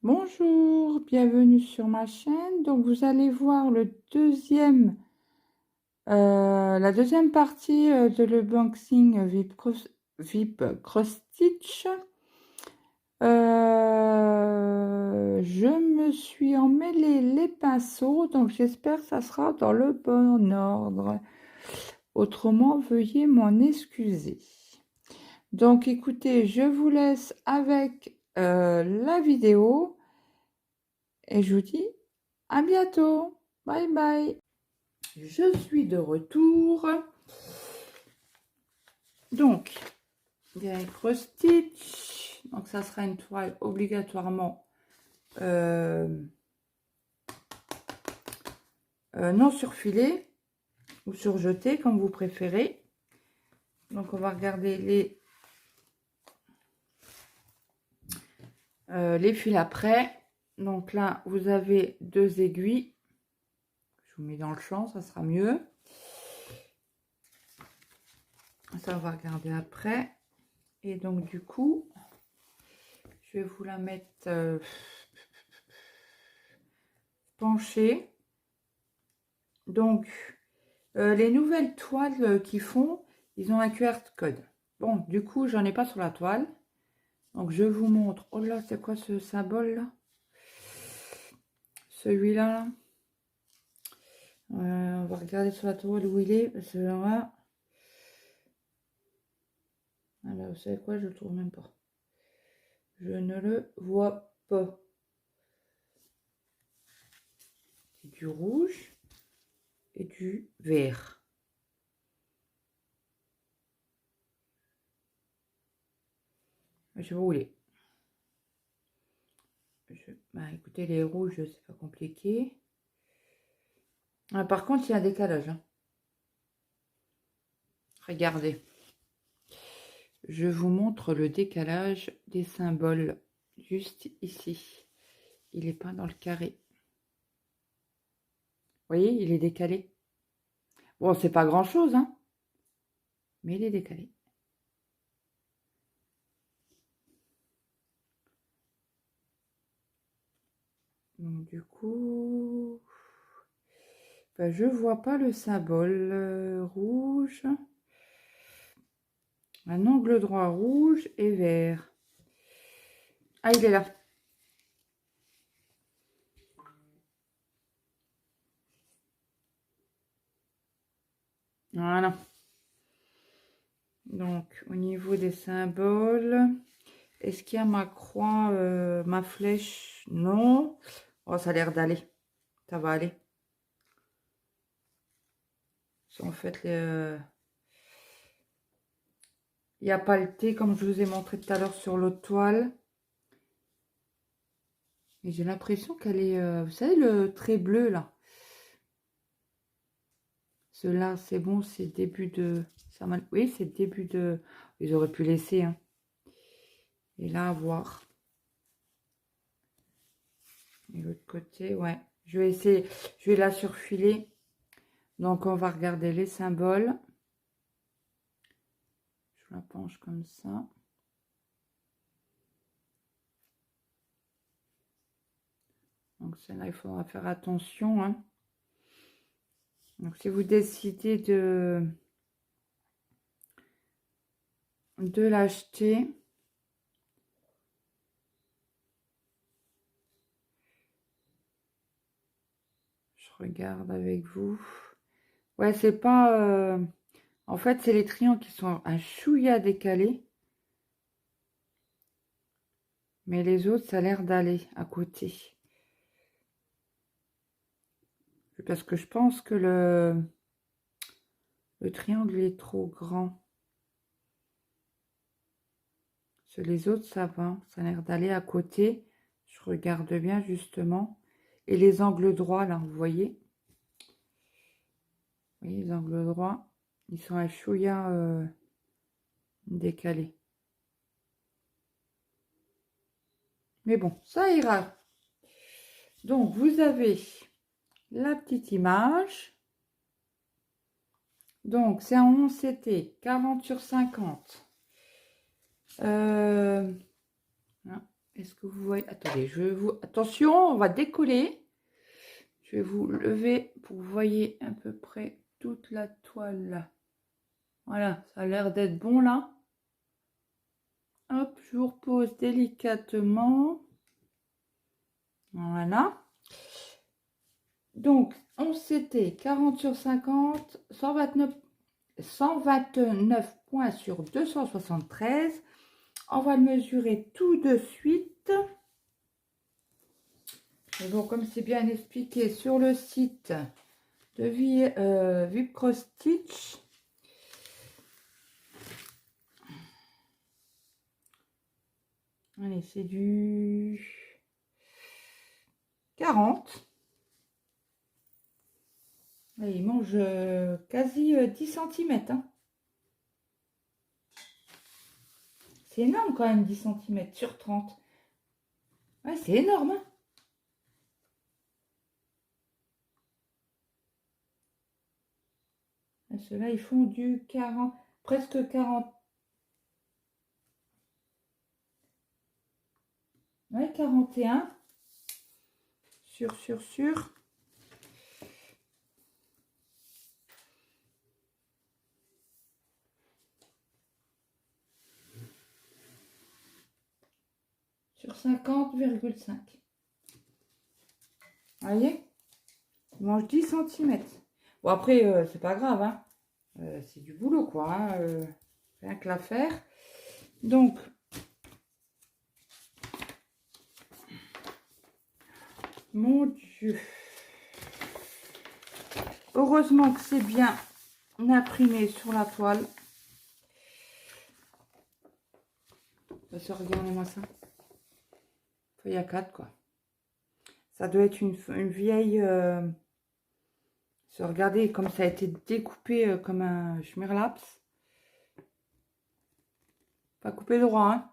Bonjour, bienvenue sur ma chaîne. Donc vous allez voir la deuxième partie de l'unboxing VIP Cross Stitch. Je me suis emmêlé les pinceaux, donc j'espère que ça sera dans le bon ordre. Autrement, veuillez m'en excuser. Donc écoutez, je vous laisse avec la vidéo. Et je vous dis à bientôt. Bye bye. Je suis de retour. Donc, il y a un cross stitch. Donc, ça sera une toile obligatoirement non surfilée ou surjetée, comme vous préférez. Donc, on va regarder les fils après. Donc là, vous avez deux aiguilles. Je vous mets dans le champ, ça sera mieux. Ça, on va regarder après. Et donc, du coup, je vais vous la mettre penchée. Donc, les nouvelles toiles qu'ils font, ils ont un QR code. Bon, du coup, j'en ai pas sur la toile. Donc, je vous montre. Oh là, c'est quoi ce symbole là? Celui-là, là. On va regarder sur la toile où il est. Parce que là, alors, vous savez quoi? Je le trouve même pas. Je ne le vois pas. C'est du rouge et du vert. Je sais pas où il est. Bah, écoutez, les rouges, c'est pas compliqué. Ah, par contre, il y a un décalage. Hein. Regardez. Je vous montre le décalage des symboles juste ici. Il n'est pas dans le carré. Vous voyez, il est décalé. Bon, c'est pas grand chose, hein, mais il est décalé. Donc, du coup, ben, je vois pas le symbole rouge. Un angle droit rouge et vert. Ah, il est là. Voilà. Donc, au niveau des symboles, est-ce qu'il y a ma croix, ma flèche? Non. Oh, ça a l'air d'aller. Ça va aller. En fait, il n'y a pas le thé comme je vous ai montré tout à l'heure sur l'autre toile. Et j'ai l'impression qu'elle est... vous savez, le trait bleu, là. Cela, c'est bon, c'est début de... Oui, c'est début de... Ils auraient pu laisser. Hein. Et là, à voir. Et l'autre côté, ouais. Je vais essayer... Je vais la surfiler. Donc, on va regarder les symboles. Je la penche comme ça. Donc, celle-là, il faudra faire attention. Hein. Donc, si vous décidez de l'acheter, je regarde avec vous. Ouais, c'est pas... En fait, c'est les triangles qui sont un chouïa décalés. Mais les autres, ça a l'air d'aller à côté. Parce que je pense que le triangle est trop grand. Sur les autres, ça va. Ça a l'air d'aller à côté. Je regarde bien, justement. Et les angles droits, là, vous voyez? Oui, les angles droits, ils sont un chouïa décalés. Mais bon, ça ira. Donc, vous avez la petite image. Donc, c'est un 11 CT, 40 sur 50. Est-ce que vous voyez? Attendez, attention, on va décoller. Je vais vous lever pour que vous voyez à peu près toute la toile. Voilà, ça a l'air d'être bon là. Hop, je vous repose délicatement. Voilà. Donc, on s'était 40 sur 50, 129 points sur 273. On va le mesurer tout de suite. Et bon, comme c'est bien expliqué sur le site de Vip Cross Stitch, allez, c'est du 40. Et il mange quasi 10 cm. Hein. C'est énorme quand même, 10 cm sur 30. Ouais, c'est énorme. Hein. Ceux-là, ils font du 40, presque 40. Ouais, 41. Sur. Sur 50,5. Vous voyez? Il mange 10 cm. Bon, après, c'est pas grave. Hein. C'est du boulot, quoi. Hein. Rien que l'affaire. Donc, mon Dieu. Heureusement que c'est bien imprimé sur la toile. Regardez-moi ça. Feuille à 4, quoi. Ça doit être une vieille... Regardez comme ça a été découpé comme un schmirlaps. Pas coupé droit, hein.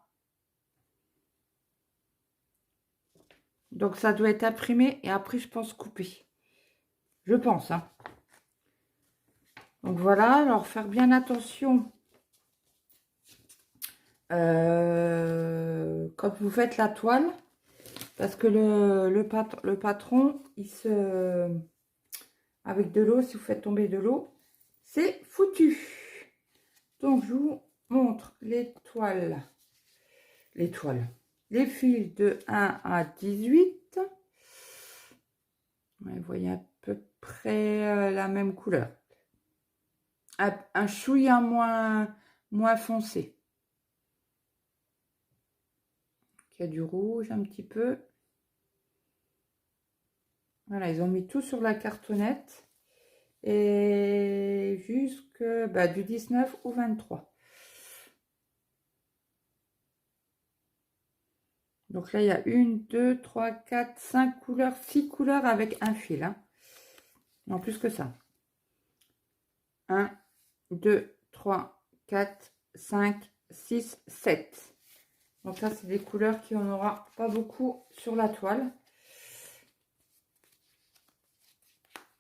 Donc ça doit être imprimé et après je pense coupé. Je pense, hein. Donc voilà, alors faire bien attention quand vous faites la toile. Parce que le patron, il se... Avec de l'eau, si vous faites tomber de l'eau, c'est foutu. Donc je vous montre les toiles. Les fils de 1 à 18. Ouais, vous voyez à peu près la même couleur. Un chouïa moins foncé. Il y a du rouge un petit peu. Voilà, ils ont mis tout sur la cartonnette. Et jusque du 19 au 23. Donc là, il y a 1, 2, 3, 4, 5 couleurs, 6 couleurs avec un fil. Hein. Non, plus que ça. 1, 2, 3, 4, 5, 6, 7. Donc ça, c'est des couleurs qui en aura pas beaucoup sur la toile.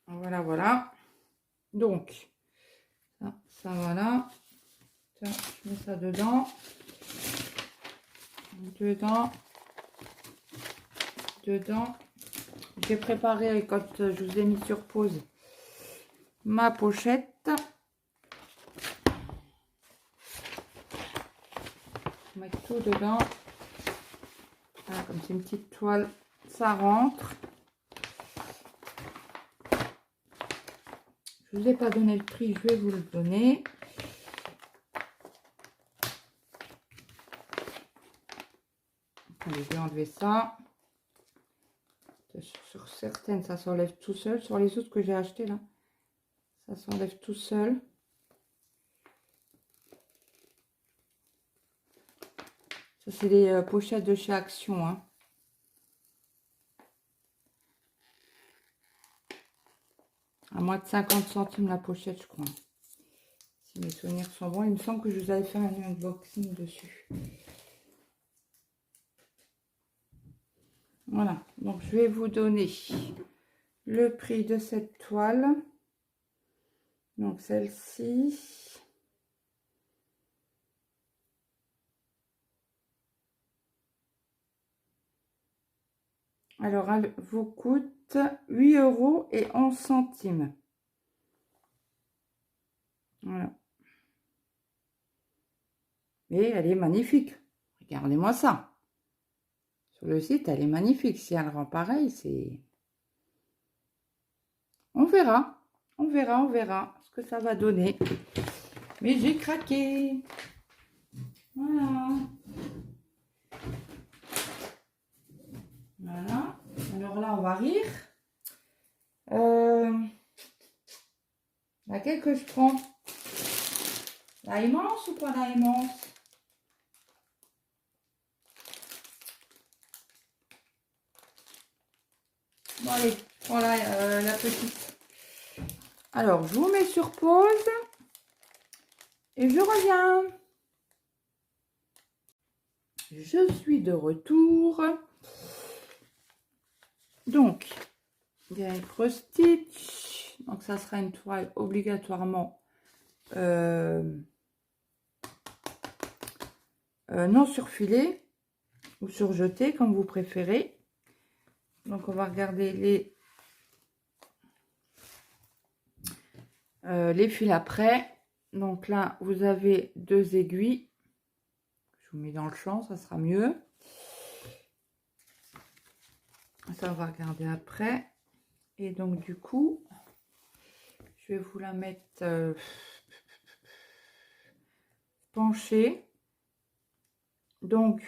Voilà, voilà. Donc, ça voilà. Ça, je mets ça dedans. Dedans. J'ai préparé, quand je vous ai mis sur pause, ma pochette. Je mets tout dedans. Voilà, comme c'est une petite toile, ça rentre. Je ne vous ai pas donné le prix, je vais vous le donner. Allez, je vais enlever ça. Sur certaines, ça s'enlève tout seul. Sur les autres que j'ai acheté là, ça s'enlève tout seul. Ça, c'est les pochettes de chez Action. Hein. À moins de 50 centimes la pochette, je crois. Si mes souvenirs sont bons. Il me semble que je vous avais fait un unboxing dessus. Voilà. Donc, je vais vous donner le prix de cette toile. Donc, celle-ci. Alors, elle vous coûte 8,11 €. Voilà. Et elle est magnifique. Regardez-moi ça. Sur le site, elle est magnifique. Si elle rend pareil, c'est... On verra. On verra ce que ça va donner. Mais j'ai craqué. Voilà. Voilà. Alors là, on va rire. Laquelle que je prends? La immense ou pas la immense? Bon, allez, je prends la petite. Alors, je vous mets sur pause et je reviens. Je suis de retour. Donc, il y a une cross-stitch. Donc, ça sera une toile obligatoirement non surfilée ou surjetée, comme vous préférez. Donc, on va regarder les fils après. Donc là, vous avez 2 aiguilles. Je vous mets dans le champ, ça sera mieux. Ça, on va regarder après. Et donc, du coup, je vais vous la mettre penchée. Donc,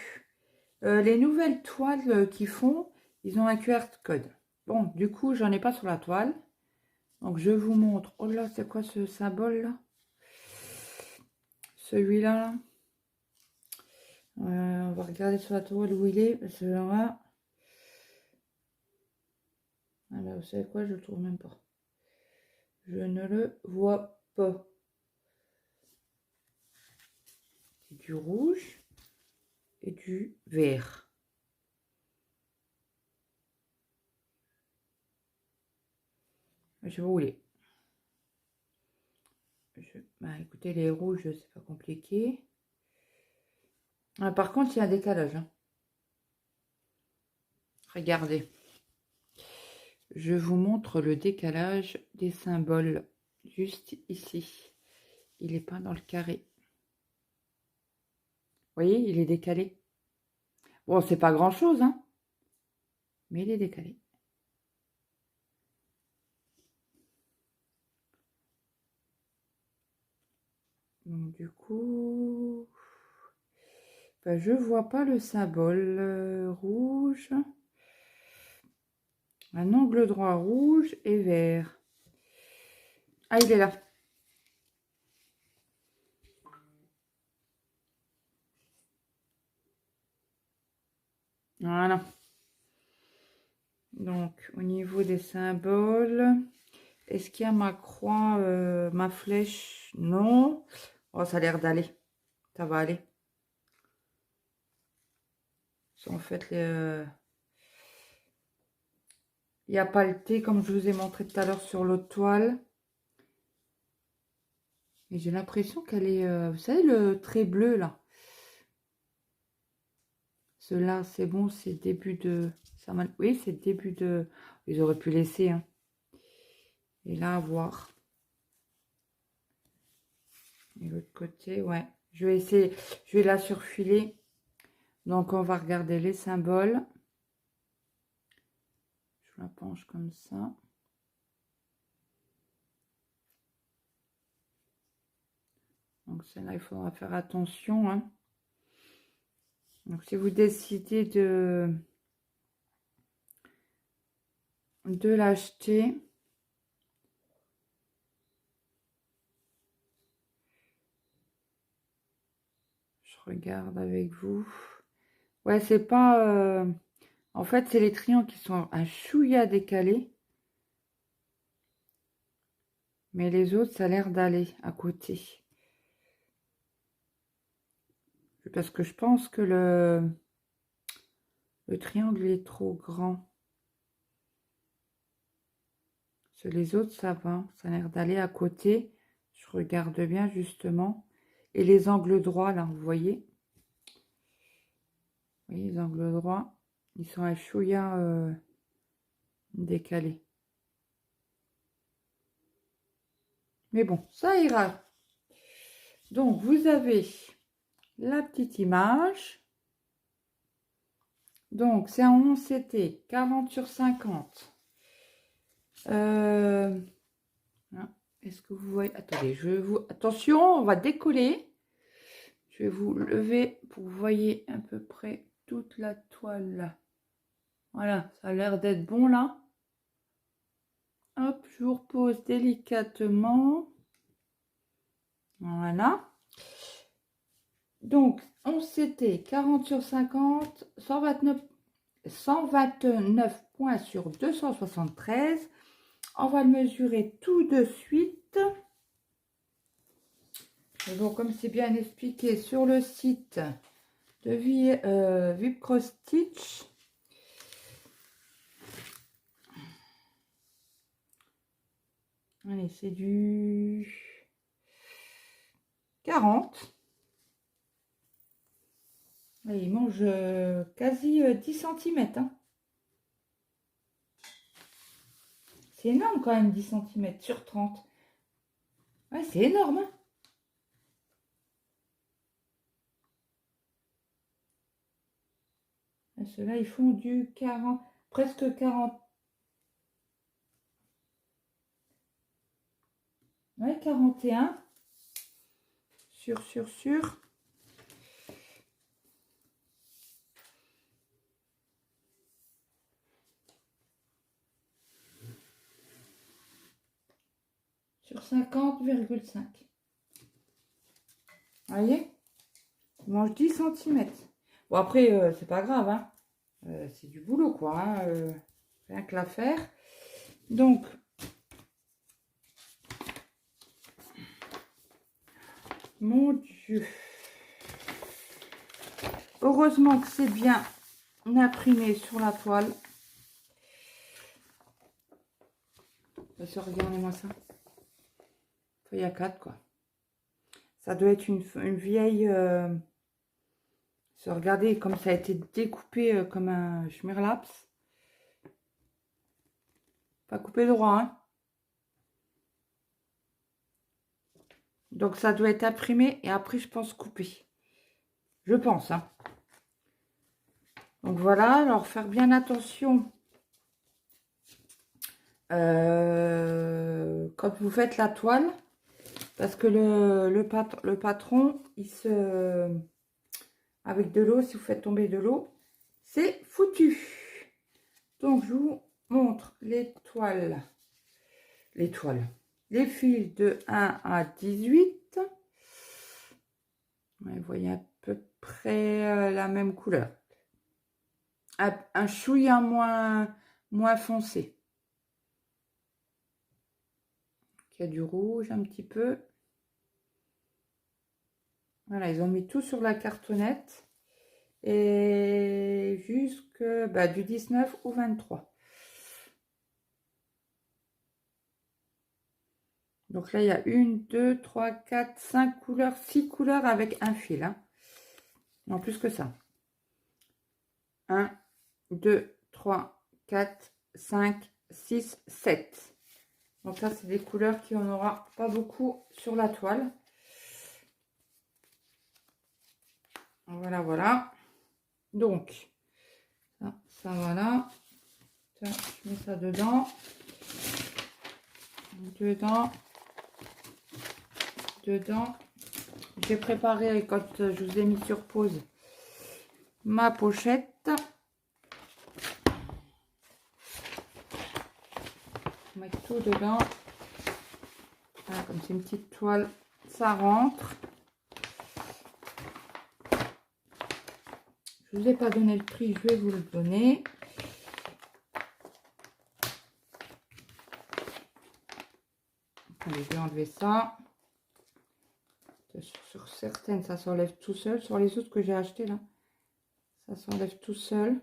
les nouvelles toiles qu'ils font, ils ont un QR code. Bon, du coup, j'en ai pas sur la toile. Donc, je vous montre. Oh là, c'est quoi ce symbole là? Celui-là, là. On va regarder sur la toile où il est. Parce que là, alors, vous savez quoi? Je le trouve même pas. Je ne le vois pas. C'est du rouge et du vert. Je vais vous rouler. Bah, écoutez, les rouges, c'est pas compliqué. Ah, par contre, il y a un décalage. Hein. Regardez. Je vous montre le décalage des symboles juste ici. Il n'est pas dans le carré. Vous voyez, il est décalé. Bon, c'est pas grand-chose, hein, mais il est décalé. Donc, du coup, ben, je vois pas le symbole rouge. Un angle droit rouge et vert. Ah, il est là. Voilà. Donc, au niveau des symboles, est-ce qu'il y a ma croix, ma flèche? Non. Oh, ça a l'air d'aller. Ça va aller. En fait, il n'y a pas le thé comme je vous ai montré tout à l'heure sur l'autre toile. Et j'ai l'impression qu'elle est... vous savez, le trait bleu, là. Cela, c'est bon, c'est début de... Oui, c'est début de... Ils auraient pu laisser, hein. Et là, à voir. Et l'autre côté, ouais. Je vais essayer... Je vais la surfiler. Donc, on va regarder les symboles. Je la penche comme ça. Donc, celle-là, il faudra faire attention, hein. Donc, si vous décidez de l'acheter, je regarde avec vous. Ouais, c'est pas... En fait, c'est les triangles qui sont un chouïa décalés. Mais les autres, ça a l'air d'aller à côté. Parce que je pense que le triangle est trop grand. Sur les autres, ça va. Ça a l'air d'aller à côté. Je regarde bien, justement. Et les angles droits, là, vous voyez? Oui, les angles droits. Ils sont un chouïa décalés. Mais bon, ça ira. Donc, vous avez la petite image. Donc, c'est un 11 CT, 40 sur 50. Est-ce que vous voyez? Attendez, attention, on va décoller. Je vais vous lever pour que vous voyez à peu près toute la toile. Voilà, ça a l'air d'être bon là. Hop, je vous repose délicatement. Voilà. Donc, 11 CT, 40 sur 50, 129 points sur 273. On va le mesurer tout de suite. Et bon, comme c'est bien expliqué sur le site de Vip Cross Stitch, allez, c'est du 40. Et il mange quasi 10 cm. Hein. C'est énorme quand même, 10 cm sur 30. Ouais, c'est énorme. Hein. Ceux-là, ils font du 40, presque 40. Ouais, 41. Sur. Sur 50,5. Vous voyez? Il mange 10 cm. Bon, après, c'est pas grave. Hein. C'est du boulot, quoi. Hein. Rien que l'affaire. Donc, mon Dieu. Heureusement que c'est bien imprimé sur la toile. Regardez-moi ça. Feuille A4, quoi. Ça doit être une vieille... regardez comme ça a été découpé comme un schmirlaps. Pas coupé droit, hein. Donc ça doit être imprimé et après je pense coupé. Je pense, hein. Donc voilà, alors faire bien attention quand vous faites la toile. Parce que le patron, il se... Avec de l'eau, si vous faites tomber de l'eau, c'est foutu. Donc je vous montre les toiles. Les fils de 1 à 18. Ouais, vous voyez à peu près la même couleur. Un chouïa moins foncé. Il y a du rouge un petit peu. Voilà, ils ont mis tout sur la cartonnette. Et jusque du 19 au 23. Donc là, il y a 1, 2, 3, 4, 5 couleurs, 6 couleurs avec un fil. Hein. Non, plus que ça. 1, 2, 3, 4, 5, 6, 7. Donc là, c'est des couleurs qui en aura pas beaucoup sur la toile. Voilà, voilà. Donc, ça voilà. Ça, je mets ça dedans. Dedans. J'ai préparé, quand je vous ai mis sur pause, ma pochette. Je mets tout dedans. Voilà, comme c'est une petite toile, ça rentre. Je vous ai pas donné le prix, je vais vous le donner. Allez, je vais enlever ça. Sur certaines, ça s'enlève tout seul. Sur les autres que j'ai acheté là, ça s'enlève tout seul.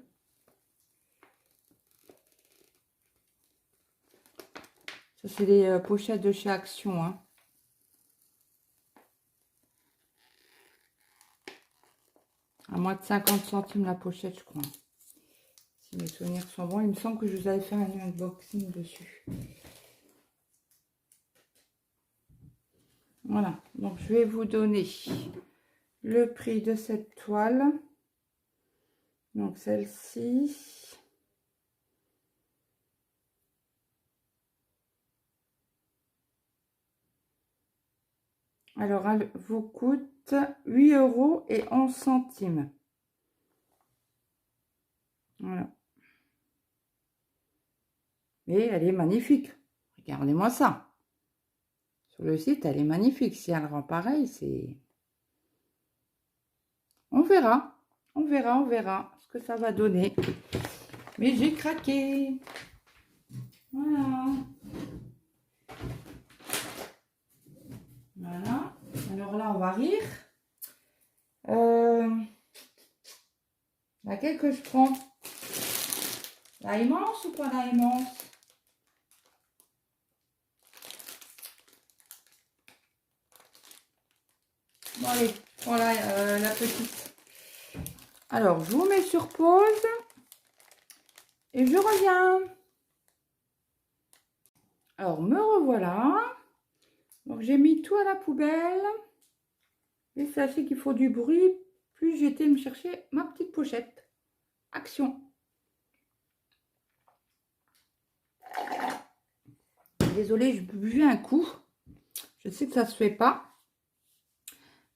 Ça, c'est les pochettes de chez Action. Hein. À moins de 50 centimes la pochette, je crois. Si mes souvenirs sont bons, il me semble que je vous avais fait un unboxing dessus. Voilà, donc je vais vous donner le prix de cette toile. Donc celle-ci. Alors, elle vous coûte 8,11 €. Voilà. Et elle est magnifique. Regardez-moi ça. Sur le site, elle est magnifique. Si elle rend pareil, c'est... On verra. On verra ce que ça va donner. Mais j'ai craqué. Voilà. Voilà. Alors là, on va rire. Laquelle que je prends? La immense ou pas la immense? Bon allez, voilà la petite. Alors, je vous mets sur pause et je reviens. Alors, me revoilà. Donc, j'ai mis tout à la poubelle. Et sachez qu'il faut du bruit. Plus j'étais me chercher ma petite pochette. Action. Désolée, je buvais un coup. Je sais que ça se fait pas.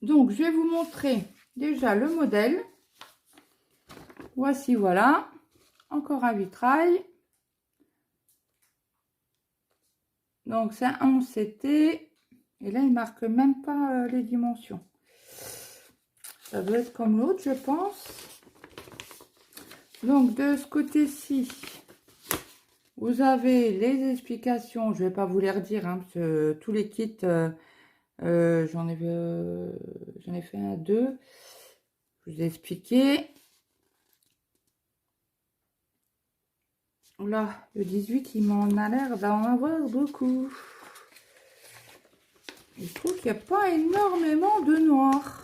Donc, je vais vous montrer déjà le modèle. Voici, voilà. Encore un vitrail. Donc, c'est un 11 CT. Et là, il marque même pas les dimensions. Ça doit être comme l'autre, je pense. Donc, de ce côté-ci, vous avez les explications. Je ne vais pas vous les redire, hein, parce que tous les kits, j'en ai fait un, deux. Je vous ai expliqué. Là, le 18, il m'en a l'air d'en avoir beaucoup. Je trouve qu'il n'y a pas énormément de noir.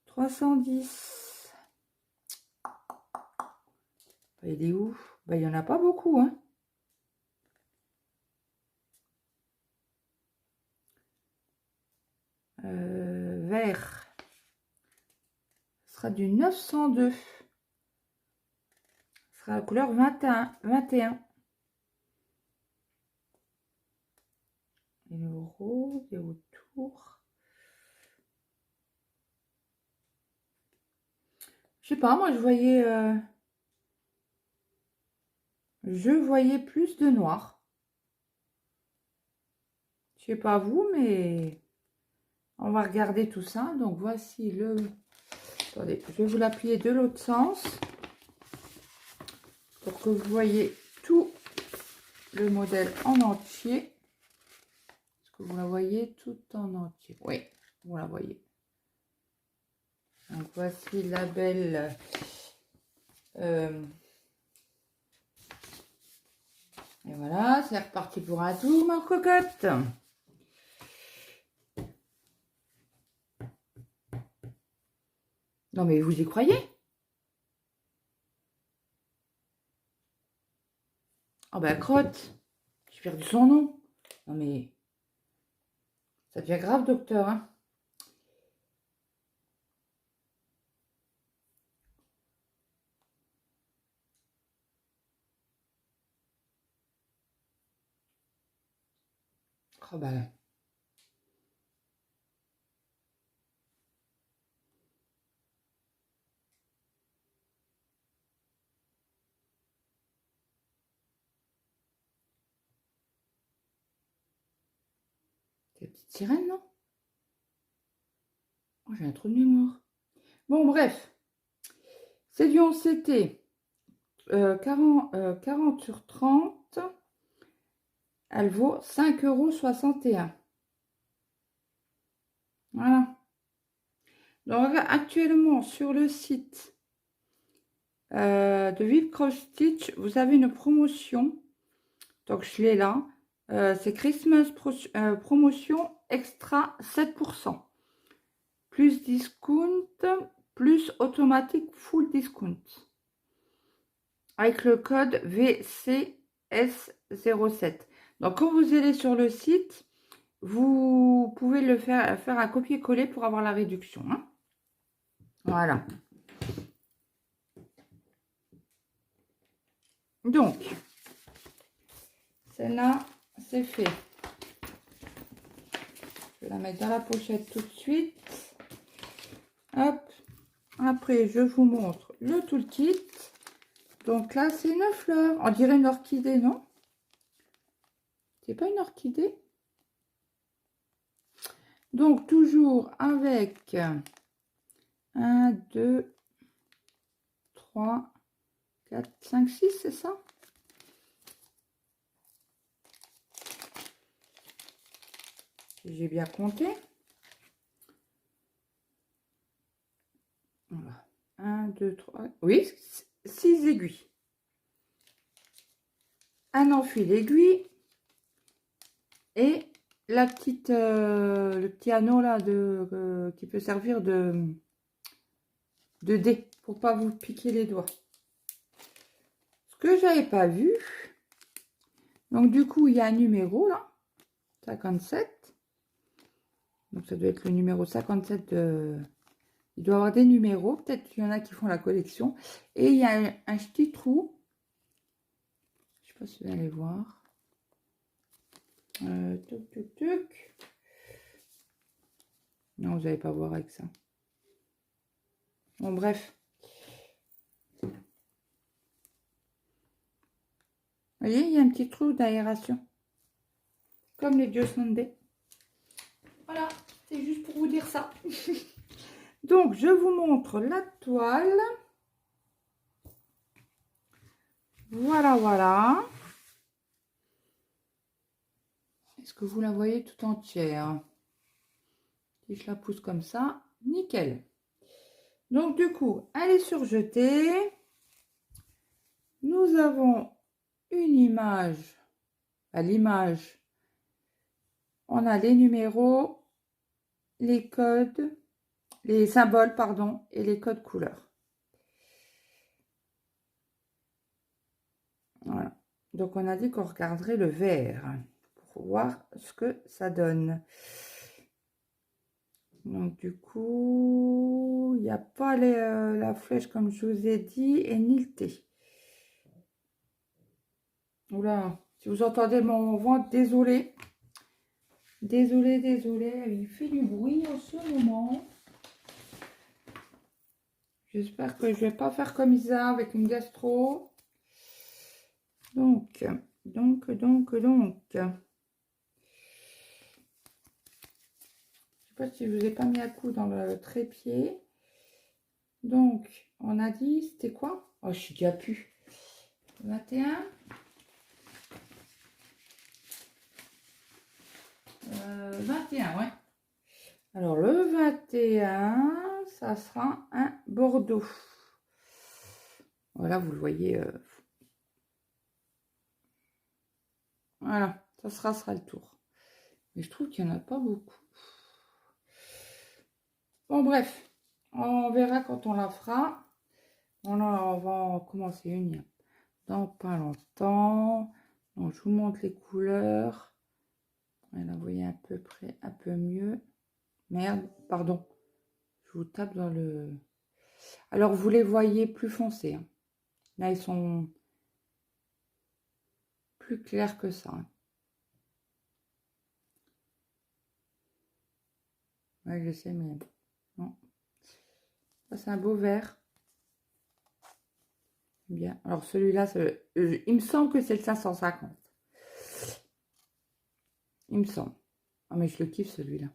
310. Il est où? Ben, il n'y en a pas beaucoup, hein. Vert. Ce sera du 902. Ce sera la couleur 21. Et le rose est autour. Je sais pas, moi je voyais plus de noir. Je sais pas vous, mais on va regarder tout ça. Donc voici le... Attendez, je vais vous l'appuyer de l'autre sens pour que vous voyez tout le modèle en entier. Est-ce que vous la voyez tout en entier? Oui, vous la voyez. Donc voici la belle et voilà, c'est reparti pour un tour, ma cocotte. Non mais vous y croyez? Oh ben crotte, j'ai perdu son nom. Non mais ça devient grave, docteur, hein. Oh ben. C'est la petite sirène, non? Oh, j'ai un trou de mémoire. Bon, bref. C'est du 11CT 40 sur 30. Elle vaut 5,61 €. Voilà. Donc, actuellement, sur le site de Vive Cross Stitch, vous avez une promotion. Donc, je l'ai là. C'est Christmas promotion extra 7%. Plus discount, plus automatique full discount. avec le code VCS07. Donc, quand vous allez sur le site, vous pouvez le faire un copier-coller pour avoir la réduction. Hein. Voilà. Donc, celle-là, c'est fait. Je vais la mettre dans la pochette tout de suite. Hop. Après, je vous montre le toolkit. Donc là, c'est une fleur. On dirait une orchidée, non? C'est pas une orchidée? Donc, toujours avec 1, 2, 3, 4, 5, 6, c'est ça? J'ai bien compté. Voilà. 1, 2, 3. Oui, 6 aiguilles. Un enfil aiguille. Et la petite, le petit anneau là qui peut servir de dé pour pas vous piquer les doigts. Ce que j'avais pas vu. Donc du coup, il y a un numéro là. 57. Donc ça doit être le numéro 57 de... Il doit y avoir des numéros. Peut-être qu'il y en a qui font la collection. Et il y a un petit trou. Je sais pas si vous allez voir. Tuc, tuc, tuc. Non, vous n'allez pas voir avec ça. Bon, bref. Vous voyez, il y a un petit trou d'aération. Comme les Dios Sunday. Voilà, c'est juste pour vous dire ça. Donc, je vous montre la toile. Voilà, voilà. Est-ce que vous la voyez tout entière? Si je la pousse comme ça, nickel. Donc, du coup, elle est surjetée. Nous avons une image. À l'image, on a les numéros, les codes, les symboles, pardon, et les codes couleurs. Voilà. Donc, on a dit qu'on regarderait le vert pour voir ce que ça donne. Donc, du coup, il n'y a pas la flèche comme je vous ai dit et ni le T. Oula, si vous entendez mon ventre, désolé. Désolé, désolé, il fait du bruit en ce moment. J'espère que je vais pas faire comme Isa avec une gastro. Donc. Je sais pas si je vous ai pas mis à coup dans le trépied. Donc, on a dit, c'était quoi? Oh, je suis déjà plus. 21. 21, ouais. Alors, le 21, ça sera un Bordeaux. Voilà, vous le voyez. Voilà, ça sera le tour. Mais je trouve qu'il n'y en a pas beaucoup. Bon, bref, on verra quand on la fera. On va en commencer une dans pas longtemps. Donc, je vous montre les couleurs. Là, vous voyez à peu près, un peu mieux. Merde, pardon. Je vous tape dans le... Alors, vous les voyez plus foncés. Hein. Là, ils sont plus clairs que ça. Hein. Ouais, je sais, mais non. Ça, c'est un beau vert. Bien. Alors, celui-là, il me semble que c'est le 550. Il me semble. Ah, mais je le kiffe, celui-là.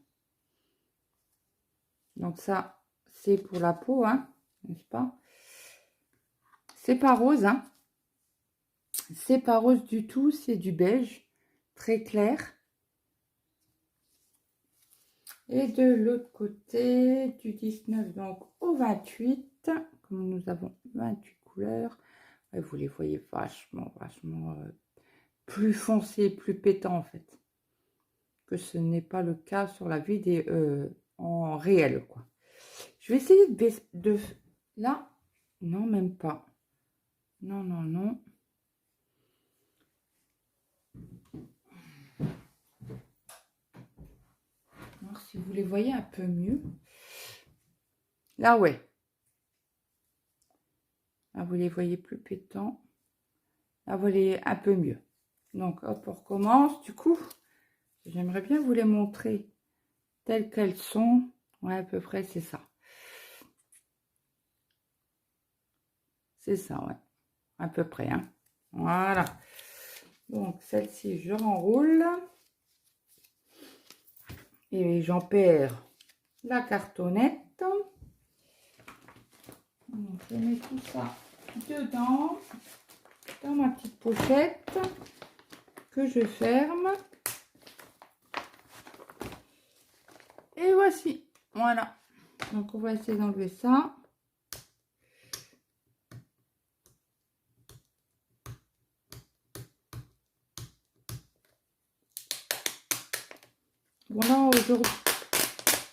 Donc, ça, c'est pour la peau, hein, n'est-ce pas? C'est pas rose, hein. C'est pas rose du tout, c'est du beige, très clair. Et de l'autre côté, du 19 donc au 28, comme nous avons 28 couleurs, vous les voyez vachement plus foncé, plus pétant en fait. Que ce n'est pas le cas sur la vidéo en réel, quoi. Je vais essayer de... Là, non, même pas. Non, non, non. Alors, si vous les voyez un peu mieux. Là, ouais. Là, vous les voyez plus pétants. Là, vous les un peu mieux. Donc, hop, on recommence. Du coup, j'aimerais bien vous les montrer telles qu'elles sont. Ouais, à peu près, c'est ça. C'est ça, ouais. À peu près, hein. Voilà. Donc, celle-ci, je renroule. Et j'en perds la cartonnette. Donc, je mets tout ça dedans, dans ma petite pochette, que je ferme. Et voici. Voilà. Donc, on va essayer d'enlever ça. Voilà,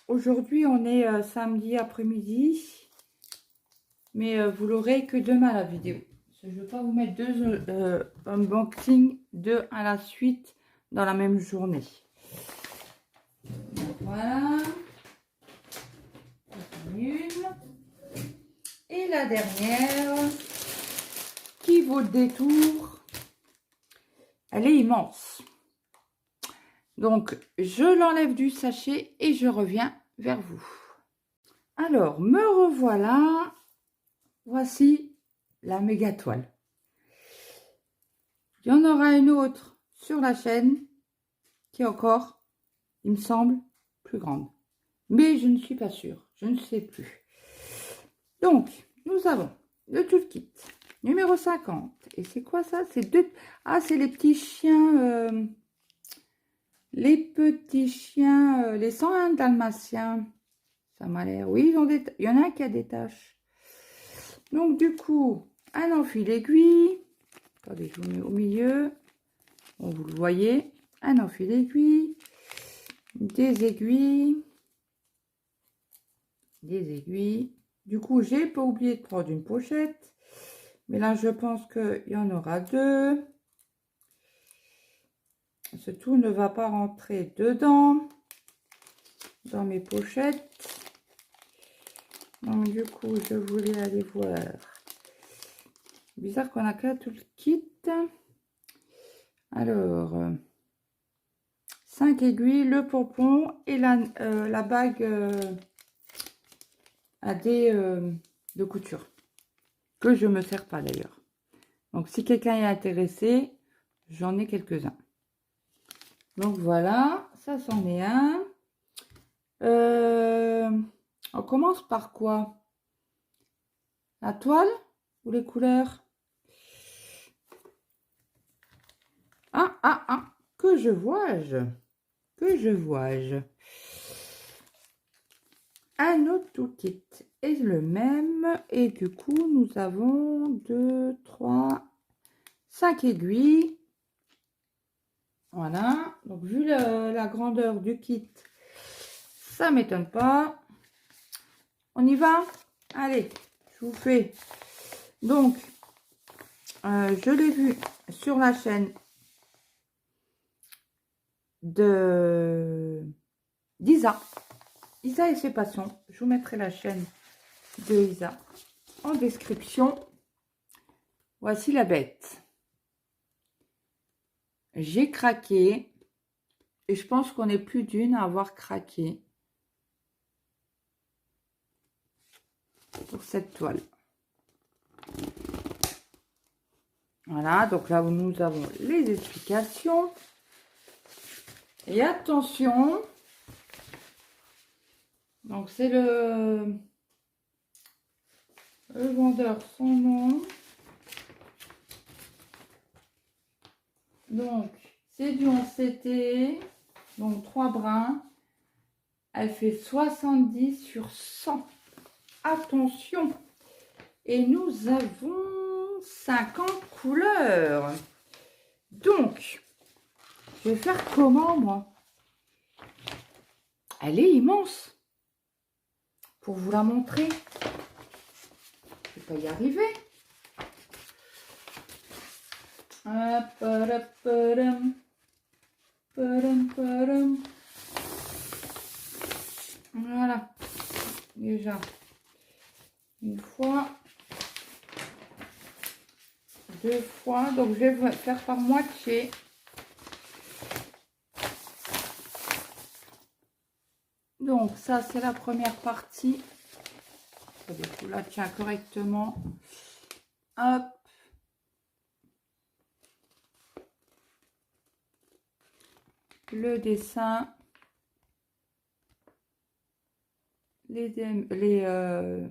aujourd'hui, on est samedi après-midi. Mais vous l'aurez que demain, la vidéo. Je ne veux pas vous mettre deux unboxing, deux à la suite, dans la même journée. Donc, voilà. Une. Et la dernière, qui vaut le détour, elle est immense. Donc, je l'enlève du sachet et je reviens vers vous. Alors, me revoilà. Voici la méga toile. Il y en aura une autre sur la chaîne qui est encore, il me semble, plus grande. Mais je ne suis pas sûre, je ne sais plus. Donc, nous avons le toolkit numéro 50. Et c'est quoi ça? C'est deux... Ah, c'est les petits chiens... les petits chiens... les 101 dalmatiens. Ça m'a l'air... Oui, ils ont des... il y en a un qui a des taches. Donc, du coup, un enfil aiguille. Attendez, je vous mets au milieu. Bon, vous le voyez. Un enfil aiguille. Des aiguilles. Des aiguilles. Du coup, j'ai pas oublié de prendre une pochette. Mais là, je pense qu'il y en aura deux. Ce tout ne va pas rentrer dedans. Dans mes pochettes. Donc, du coup, je voulais aller voir. Bizarre qu'on a qu'à tout le kit. Alors, 5 aiguilles, le pompon et la bague à dés de couture. Que je ne me sers pas d'ailleurs. Donc, si quelqu'un est intéressé, j'en ai quelques-uns. Donc, voilà, ça c'en est un. On commence par quoi? La toile ou les couleurs? Ah, que je vois-je? Que je vois-je? Un autre toolkit est le même. Et du coup, nous avons 2, 3, 5 aiguilles. Voilà. Donc, vu la grandeur du kit, ça m'étonne pas. On y va? Allez, je vous fais. Donc, je l'ai vu sur la chaîne d'Isa. Isa et ses passions. Je vous mettrai la chaîne de Isa en description. Voici la bête. J'ai craqué. Et je pense qu'on est plus d'une à avoir craqué pour cette toile. Voilà, donc là où nous avons les explications. Et attention, donc c'est le vendeur son nom. Donc c'est du 11CT, donc 3 brins. Elle fait 70 sur 100. Attention. Et nous avons 50 couleurs. Donc, je vais faire comment, moi? Elle est immense. Pour vous la montrer. Je ne vais pas y arriver. Hop, hop, padam, padam, padam. Voilà. Déjà, une fois, deux fois. Donc, je vais faire par moitié. Donc, ça, c'est la première partie. Du coup, là, tiens correctement. Hop. Le dessin. Le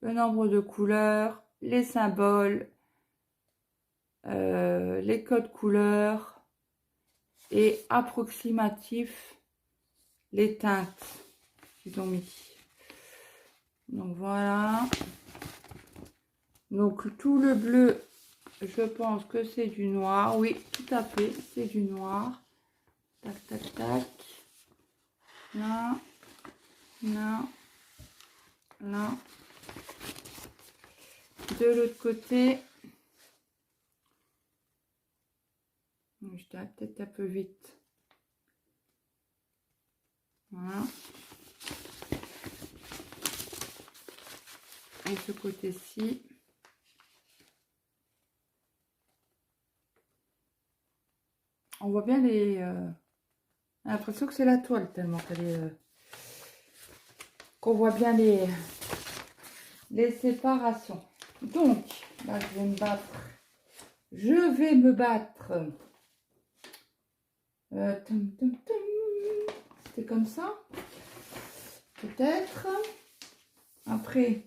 nombre de couleurs. Les symboles. Les codes couleurs. Et approximatif. Les teintes qu'ils ont mis. Donc, voilà. Donc, tout le bleu, je pense que c'est du noir. Oui, tout à fait, c'est du noir. Tac, tac, tac. Là, là, là. De l'autre côté, je dirais peut-être un peu vite. Voilà. Et ce côté-ci. On voit bien les... On a l'impression que c'est la toile tellement qu'elle est... qu'on voit bien les séparations. Donc, là, je vais me battre. Je vais me battre. C'était comme ça. Peut-être. Après,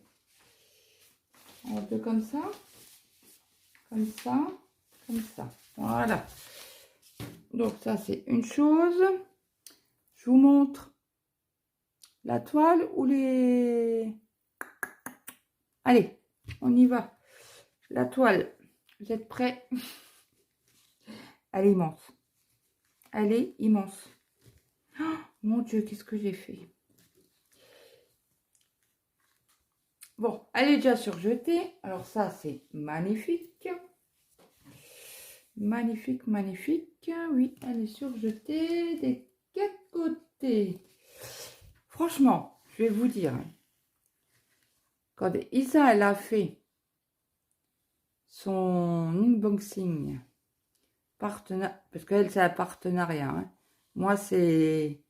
on peut comme ça. Comme ça. Comme ça. Voilà. Donc, ça, c'est une chose. Je vous montre la toile ou les... Allez, on y va. La toile. Vous êtes prêts? Elle est immense. Elle est immense. Oh, mon Dieu, qu'est-ce que j'ai fait? Bon, elle est déjà surjetée. Alors ça, c'est magnifique. Magnifique, magnifique. Oui, elle est surjetée des quatre côtés. Franchement, je vais vous dire, quand Isa, elle a fait son unboxing, parce qu'elle, c'est un partenariat. Hein. Moi, c'est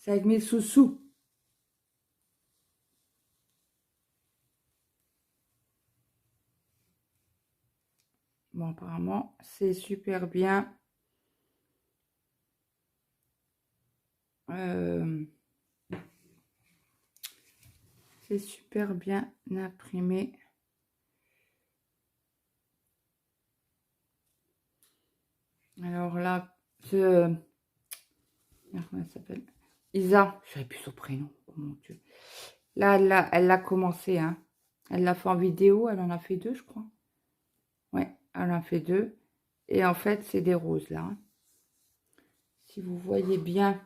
avec mes sous-sous. Bon, apparemment, c'est super bien. C'est super bien imprimé. Alors là, comment elle s'appelle? Isa, je savais plus son prénom. Oh mon Dieu. Là, elle l'a commencé. Hein. Elle l'a fait en vidéo. Elle en a fait deux, je crois. Ouais, elle en a fait deux. Et en fait, c'est des roses là. Hein. Si vous voyez bien.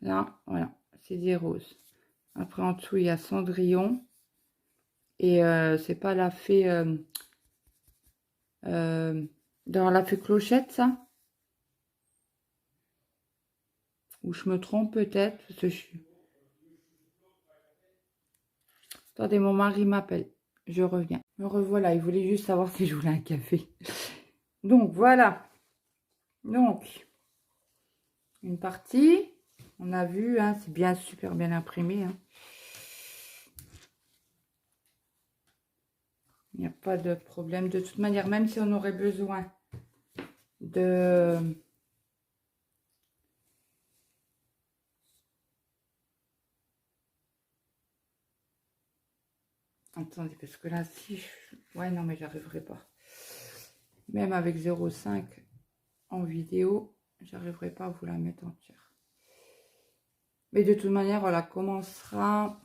Là, voilà. C'est des roses. Après, en dessous, il y a Cendrillon. Et c'est pas la fée... dans la fée Clochette, ça? Ou je me trompe peut-être. Attendez, mon mari m'appelle. Je reviens. Me revoilà. Il voulait juste savoir si je voulais un café. Donc, voilà. Donc, une partie. On a vu, hein, c'est bien, super bien imprimé. Hein. Il n'y a pas de problème. De toute manière, même si on aurait besoin de... Attendez, parce que là, si je... Ouais, non, mais j'arriverai pas. Même avec 0,5 en vidéo, j'arriverai pas à vous la mettre entière. Mais de toute manière, on la commencera...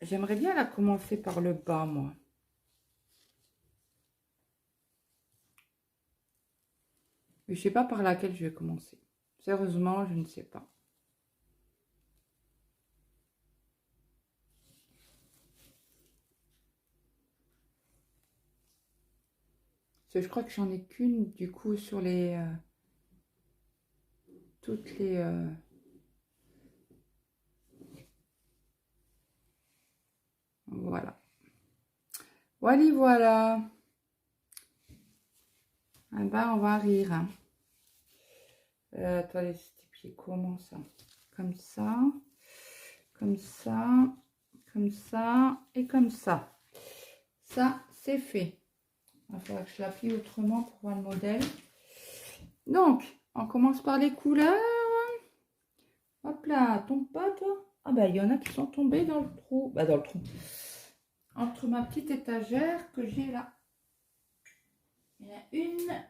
J'aimerais bien la commencer par le bas, moi. Mais je sais pas par laquelle je vais commencer. Sérieusement, je ne sais pas. Je crois que j'en ai qu'une du coup sur les toutes les voilà. Voilà, voilà. Ah ben, on va rire. Hein. Attendez, c'était pieds comment ça? Comme ça, comme ça, comme ça et comme ça. Ça, c'est fait. Il va falloir que je l'appuie autrement pour voir le modèle. Donc, on commence par les couleurs. Hop là, tombe pas toi? Ah bah il y en a qui sont tombés dans le trou. Bah dans le trou. Entre ma petite étagère que j'ai là. Il y en a une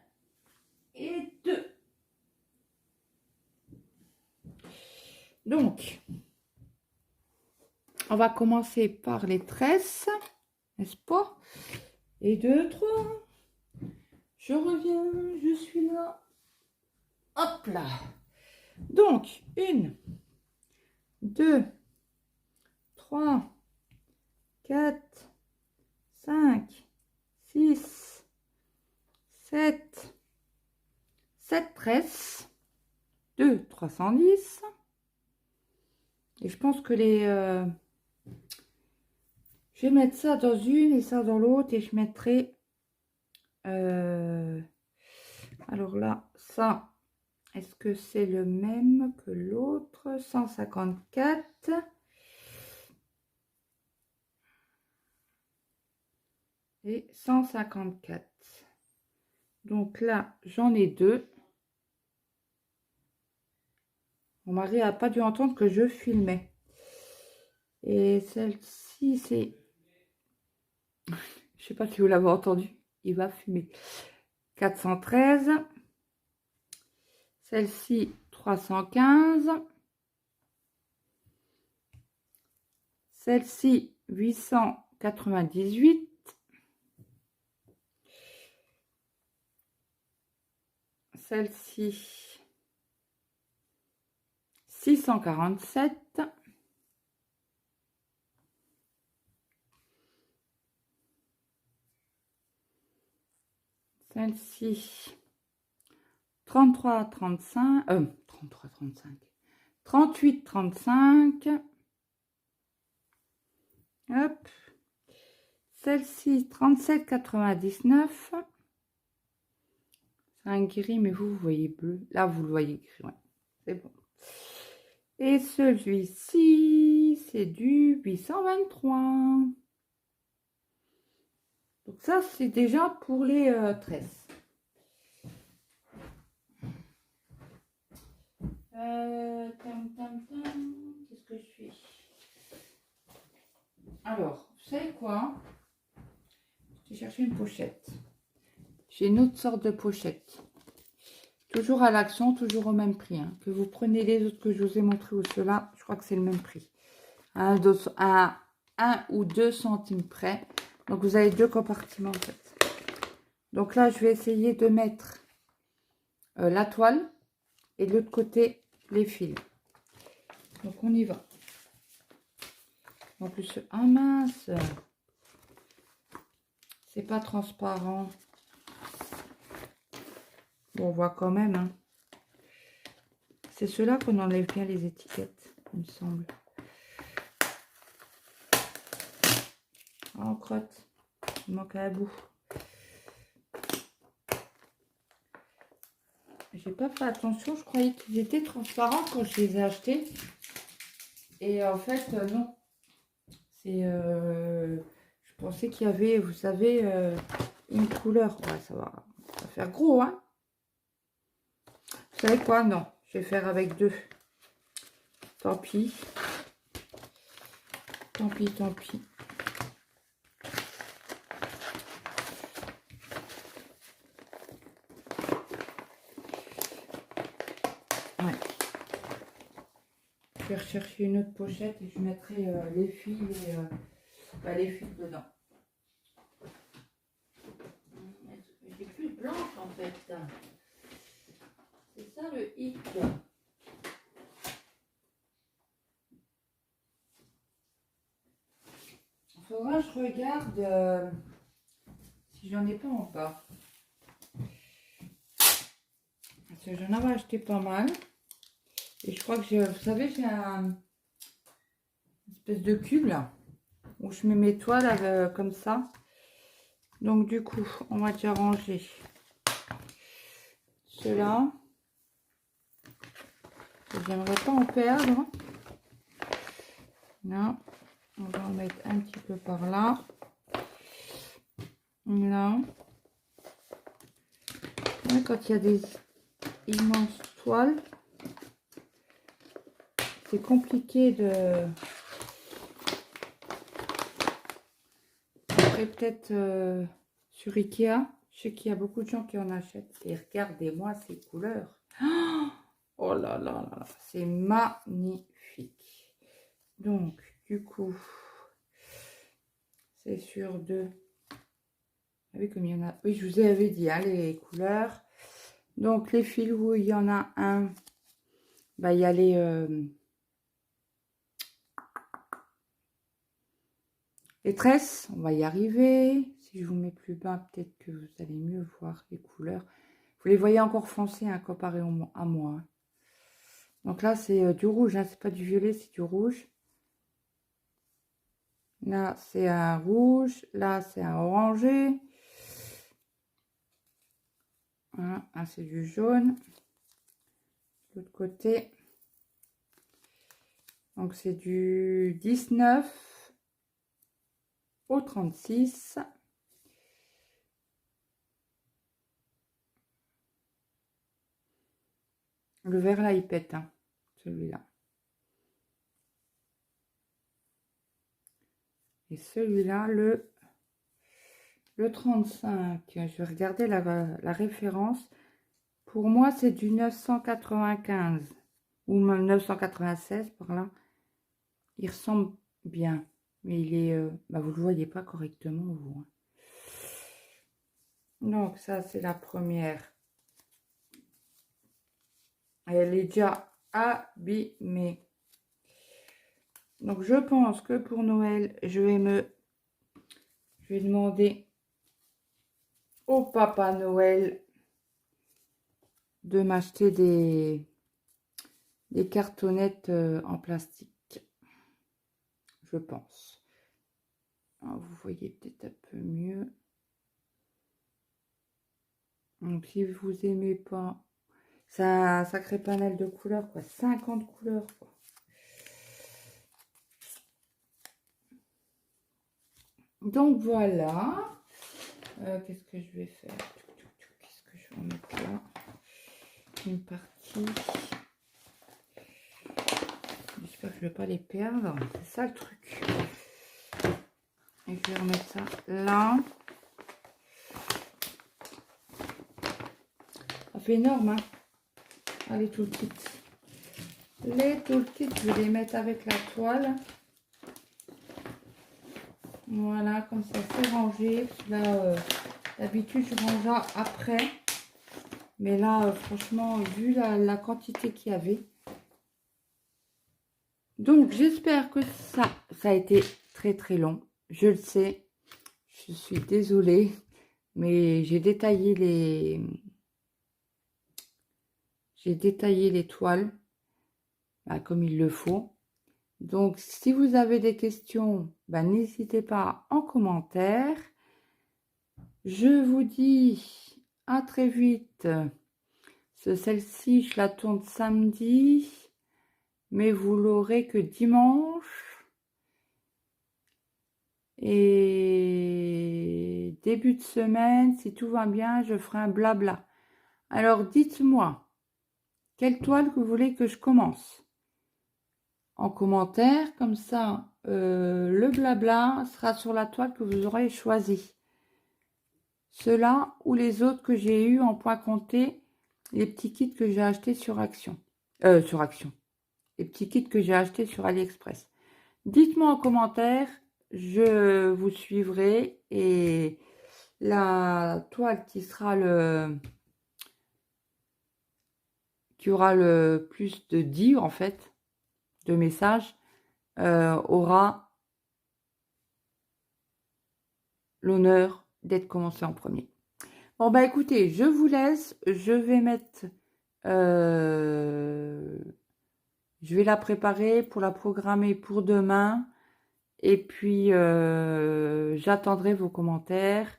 et deux. Donc, on va commencer par les tresses, n'est-ce pas? Et deux, trois. Je reviens, je suis là. Hop là. Donc, une, deux, trois, quatre, cinq, six, sept, sept tresses, 2, 310. Et je pense que je vais mettre ça dans une et ça dans l'autre et je mettrai alors là, ça, est-ce que c'est le même que l'autre? 154 et 154. Donc là, j'en ai deux. Mon mari n'a pas dû entendre que je filmais. Et celle-ci, c'est... Je sais pas si vous l'avez entendu. Il va fumer. 413. Celle-ci, 315. Celle-ci, 898. Celle-ci, 647. Celle-ci, 33, 35, 33, 35, 38, 35. Hop. Celle-ci, 37, 99. C'est un gris, mais vous voyez bleu. Là, vous le voyez gris, ouais. C'est bon. Et celui-ci, c'est du 823. Donc ça, c'est déjà pour les tresses. Qu'est-ce que je fais? Alors, vous savez quoi? J'ai cherché une pochette. J'ai une autre sorte de pochette. Toujours à l'action, toujours au même prix. Hein. Que vous prenez les autres que je vous ai montré ou ceux-là, je crois que c'est le même prix. À 1 ou 2 centimes près. Donc vous avez deux compartiments en fait. Donc là, je vais essayer de mettre la toile et de l'autre côté les fils. Donc on y va. En plus, ah mince, c'est pas transparent. Bon, on voit quand même. Hein. C'est ceux-là qu'on enlève bien les étiquettes, il me semble. Oh, crotte. Il manque un bout. J'ai pas fait attention, je croyais qu'ils étaient transparents quand je les ai achetés. Et en fait, non. C'est, je pensais qu'il y avait, vous savez, une couleur. Ouais, ça va faire gros, hein. Vous savez quoi? Non, je vais faire avec deux. Tant pis. Tant pis, tant pis. Ouais. Je vais rechercher une autre pochette et je mettrai les fils et les fils dedans. J'ai plus de blanche en fait. C'est ça le hic. Il faudra que je regarde si j'en ai pas en bas. Parce que j'en avais acheté pas mal. Et je crois que j'ai, vous savez, j'ai un espèce de cube là, où je mets mes toiles comme ça. Donc du coup, on va déjà ranger cela. J'aimerais pas en perdre. Là, on va en mettre un petit peu par là. Là. Ouais, quand il y a des immenses toiles, c'est compliqué de... Après, peut-être sur Ikea, je sais qu'il y a beaucoup de gens qui en achètent. Et regardez-moi ces couleurs. Oh là là là, c'est magnifique. Donc, du coup, c'est sur deux. Vous savez comme il y en a. Oui, je vous avais dit, hein, les couleurs. Donc, les fils où il y en a un, bah, il y a les tresses. On va y arriver. Si je vous mets plus bas, peut-être que vous allez mieux voir les couleurs. Vous les voyez encore foncés, hein, comparé à moi. Hein. Donc là, c'est du rouge, hein, c'est pas du violet, c'est du rouge. Là, c'est un rouge. Là, c'est un orangé. Voilà, là, c'est du jaune. De l'autre côté. Donc, c'est du 19 au 36. Le vert, là, il pète, hein, celui-là. Et celui-là, le 35. Je vais regarder la référence. Pour moi, c'est du 995 ou même 996 par là. Il ressemble bien, mais il est, bah, vous le voyez pas correctement vous. Hein. Donc ça, c'est la première. Elle est déjà abîmée. Donc je pense que pour Noël, je vais demander au Papa Noël de m'acheter des cartonnettes en plastique. Je pense. Alors, vous voyez peut-être un peu mieux. Donc si vous aimez pas, c'est un sacré panel de couleurs, quoi. 50 couleurs, quoi. Donc voilà. Qu'est-ce que je vais faire? Qu'est-ce que je vais en mettre là? Une partie. J'espère que je ne vais pas les perdre. C'est ça le truc. Et je vais remettre ça là. Ça fait énorme, hein? Allez, tout le kit. Les toolkits, je vais les mettre avec la toile. Voilà, comme ça, c'est rangé. Là, d'habitude, je range après. Mais là, franchement, vu la quantité qu'il y avait. Donc, j'espère que ça a été très, très long. Je le sais. Je suis désolée. Mais j'ai détaillé les toiles. Bah, comme il le faut. Donc, si vous avez des questions, bah, n'hésitez pas en commentaire. Je vous dis à très vite. Celle-ci, je la tourne samedi, mais vous l'aurez que dimanche. Et début de semaine, si tout va bien, je ferai un blabla. Alors, dites-moi, quelle toile que vous voulez que je commence? En commentaire, comme ça, le blabla sera sur la toile que vous aurez choisie. Ceux-là ou les autres que j'ai eu en point compté, les petits kits que j'ai achetés sur Action. Les petits kits que j'ai achetés sur AliExpress. Dites-moi en commentaire, je vous suivrai et la toile qui aura le plus de dits en fait, de messages, aura l'honneur d'être commencé en premier. Bon bah écoutez, je vous laisse, je vais mettre Je vais la préparer pour la programmer pour demain. Et puis, j'attendrai vos commentaires.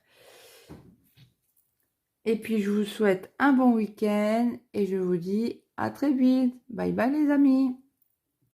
Et puis, je vous souhaite un bon week-end et je vous dis à très vite. Bye bye les amis.